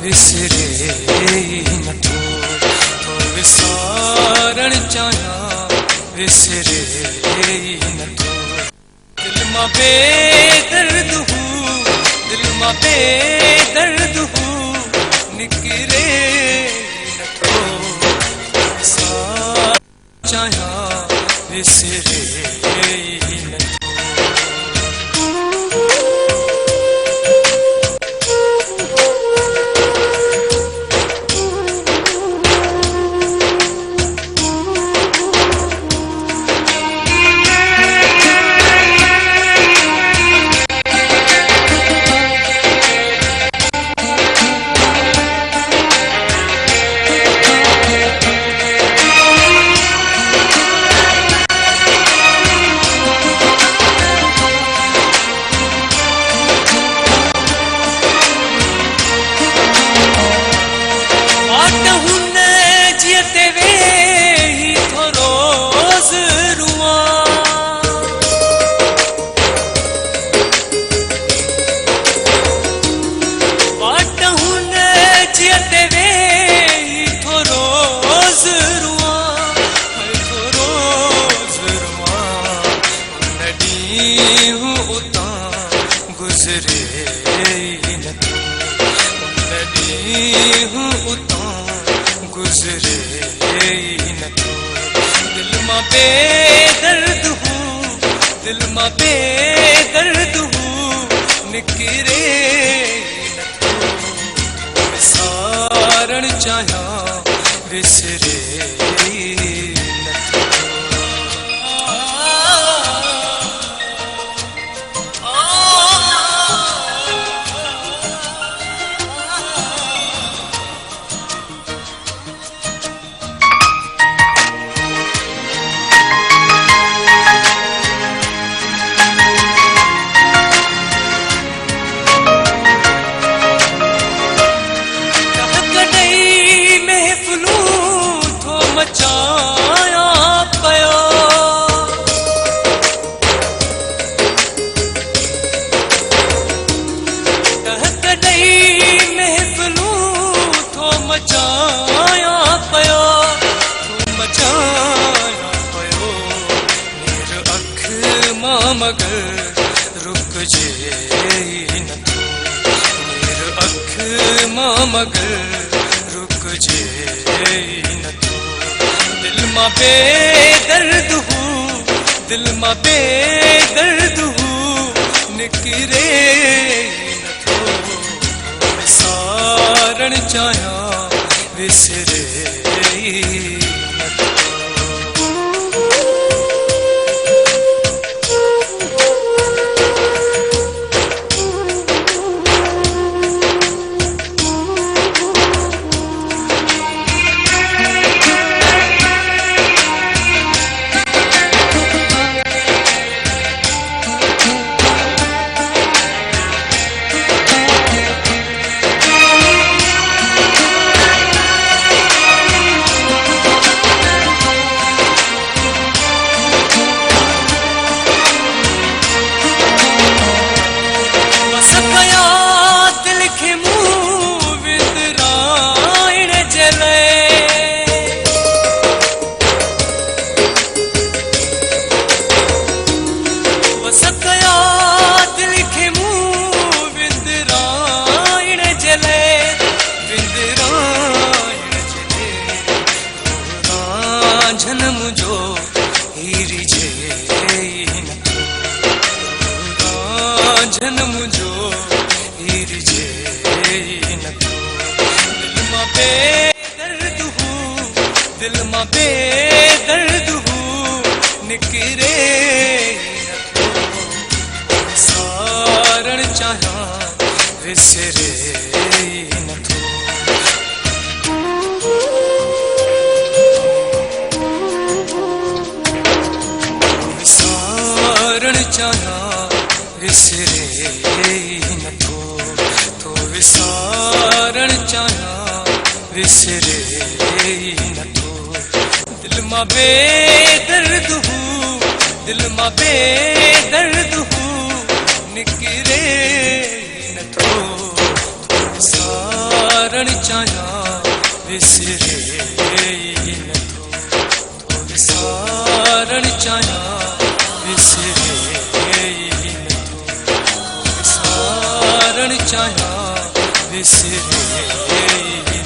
विसरे नथो तो विसारण चाहियां विसरे नथो दिल मां बेदर्द हूँ दिल मां बेदर्द हूँ निकरे नथो विसारण चाहियां विसरे नथो गुजरे नथो नदी हूँ उतां गुजरे नथो दिल मां बेदर्द हूँ दिल मां बेदर्द हूँ निकरे नथो विसारण चाहियां विसरे मगर रुक जे नथो मेरे अख मां मगर रुक जे नथो दिल मां बेदर्द हूँ दिल मां बेदर्द हूँ निकरे नथो विसारण चाहियां विसरे जन्म जो हीर जे नथो जन्म जो हीर जे नथो दिल मां बेदर्द हूँ दिल मां बेदर्द हूँ निकरे नथो विसारण चाहियां विसरे नथो चाहियां विसरे नथो तो विसारण चाहियां विसरे नथो दिल मां बेदर्द हूँ दिल मां बेदर्द हूँ निकरे नथो तो विसारण विसारण चाहियां विसरे ई नथो तो विसारण चाहियां विसरे ई नथो विसारण चाहियां विसरे ई